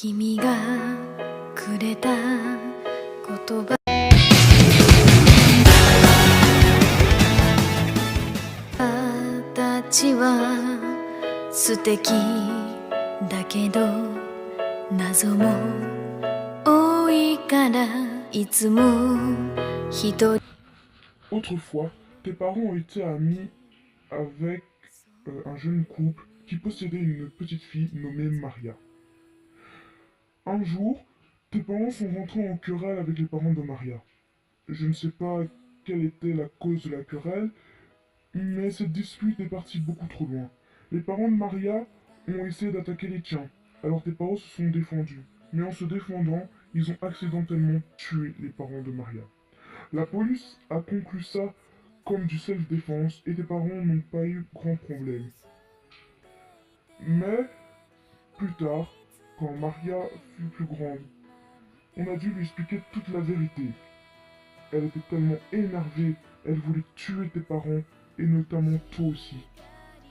君がくれた言葉たちは素敵だけど謎も多いからいつも一人 Autrefois, tes parents ont été amis avec un jeune couple qui possédait une petite fille nommée Maria. Un jour, tes parents sont rentrés en querelle avec les parents de Maria. Je ne sais pas quelle était la cause de la querelle, mais cette dispute est partie beaucoup trop loin. Les parents de Maria ont essayé d'attaquer les tiens, alors tes parents se sont défendus. Mais en se défendant, ils ont accidentellement tué les parents de Maria. La police a conclu ça comme du self-défense et tes parents n'ont pas eu grand problème. Mais, plus tard, quand Maria fut plus grande, on a dû lui expliquer toute la vérité. Elle était tellement énervée, elle voulait tuer tes parents et notamment toi aussi.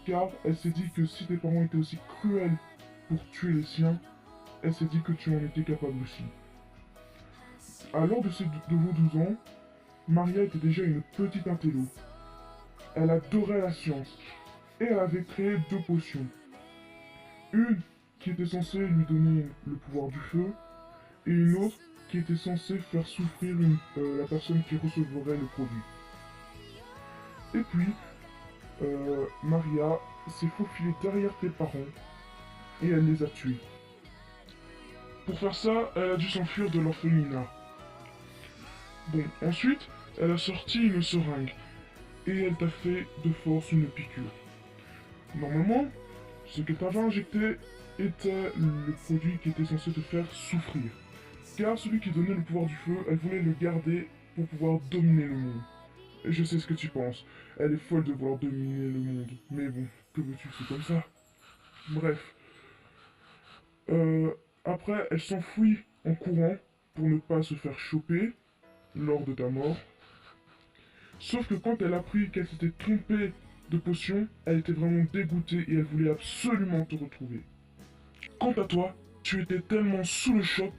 Car elle s'est dit que si tes parents étaient aussi cruels pour tuer les siens, elle s'est dit que tu en étais capable aussi. À l'heure de vos 12 ans, Maria était déjà une petite intello. Elle adorait la science et elle avait créé 2 potions. Une qui était censée lui donner le pouvoir du feu et une autre qui était censée faire souffrir la personne qui recevrait le produit. Et puis, Maria s'est faufilée derrière tes parents et elle les a tués. Pour faire ça, elle a dû s'enfuir de l'orphelinat. Bon, ensuite, elle a sorti une seringue et elle t'a fait de force une piqûre. Normalement, ce que t'avais injecté était le produit qui était censé te faire souffrir. Car celui qui donnait le pouvoir du feu, elle voulait le garder pour pouvoir dominer le monde. Et je sais ce que tu penses, elle est folle de vouloir dominer le monde. Mais bon, que veux-tu, c'est comme ça. Bref. Après, elle s'enfuit en courant pour ne pas se faire choper lors de ta mort. Sauf que quand elle a appris qu'elle s'était trompée de potion, elle était vraiment dégoûtée et elle voulait absolument te retrouver. Quant à toi, tu étais tellement sous le choc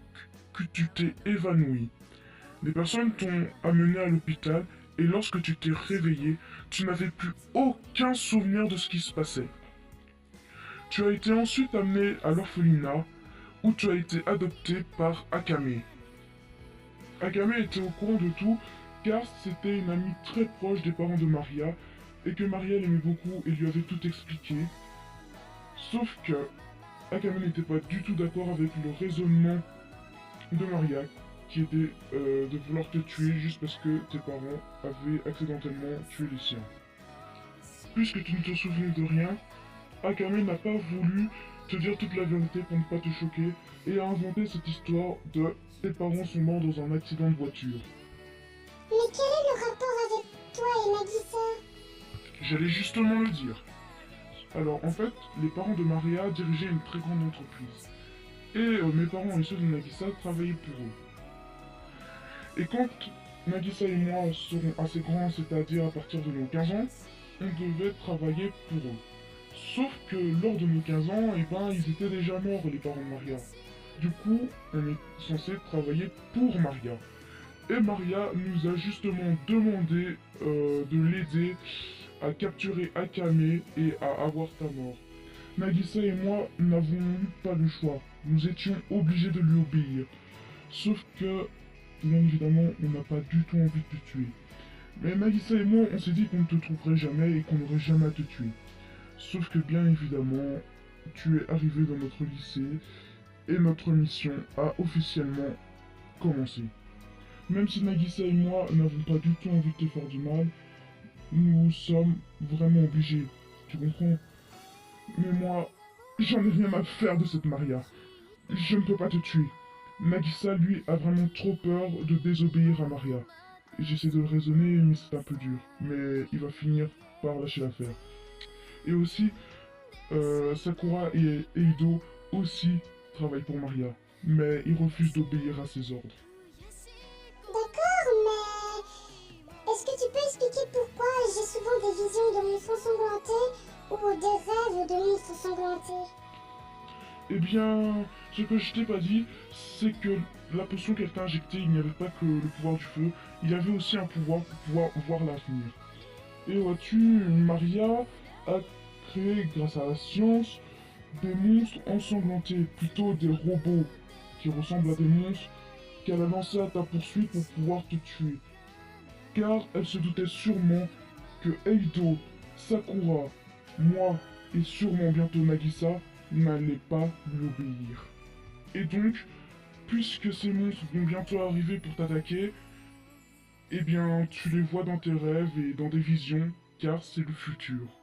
que tu t'es évanoui. Les personnes t'ont amené à l'hôpital et lorsque tu t'es réveillé, tu n'avais plus aucun souvenir de ce qui se passait. Tu as été ensuite amené à l'orphelinat où tu as été adopté par Akame. Akame était au courant de tout car c'était une amie très proche des parents de Maria et que Maria l'aimait beaucoup et lui avait tout expliqué. Sauf que Akame n'était pas du tout d'accord avec le raisonnement de Maria qui était de vouloir te tuer juste parce que tes parents avaient accidentellement tué les siens. Puisque tu ne te souvenais de rien, Akame n'a pas voulu te dire toute la vérité pour ne pas te choquer et a inventé cette histoire de tes parents sont morts dans un accident de voiture. Mais quel est le rapport avec toi et Nagisa? J'allais justement le dire. Alors en fait, les parents de Maria dirigeaient une très grande entreprise. Et mes parents et ceux de Nagisa travaillaient pour eux. Et quand Nagisa et moi serons assez grands, c'est-à-dire à partir de nos 15 ans, on devait travailler pour eux. Sauf que lors de nos 15 ans, eh ben, ils étaient déjà morts, les parents de Maria. Du coup, on est censé travailler pour Maria. Et Maria nous a justement demandé de l'aider à capturer Akame et à avoir ta mort. Nagisa et moi n'avons eu pas le choix. Nous étions obligés de lui obéir. Sauf que, bien évidemment, on n'a pas du tout envie de te tuer. Mais Nagisa et moi, on s'est dit qu'on ne te trouverait jamais et qu'on n'aurait jamais à te tuer. Sauf que, bien évidemment, tu es arrivé dans notre lycée et notre mission a officiellement commencé. Même si Nagisa et moi n'avons pas du tout envie de te faire du mal, nous sommes vraiment obligés. Tu comprends? Mais moi, j'en ai rien à faire de cette Maria. Je ne peux pas te tuer. Nagisa, lui, a vraiment trop peur de désobéir à Maria. J'essaie de le raisonner, mais c'est un peu dur. Mais il va finir par lâcher l'affaire. Et aussi, Sakura et Eido aussi travaillent pour Maria. Mais ils refusent d'obéir à ses ordres. D'accord, mais est-ce que tu peux expliquer pourquoi j'ai souvent des visions de monstres ensanglantés ou des rêves de monstres ensanglantés? Eh bien, ce que je t'ai pas dit, c'est que la potion qu'elle t'a injectée, il n'y avait pas que le pouvoir du feu, il y avait aussi un pouvoir pour pouvoir voir l'avenir. Et vois-tu, Maria a créé, grâce à la science, des monstres ensanglantés, plutôt des robots qui ressemblent à des monstres, qu'elle a lancés à ta poursuite pour pouvoir te tuer. Car elle se doutait sûrement que Eido, Sakura, moi et sûrement bientôt Nagisa n'allaient pas l'obéir. Et donc, puisque ces monstres vont bientôt arriver pour t'attaquer, eh bien tu les vois dans tes rêves et dans des visions, car c'est le futur.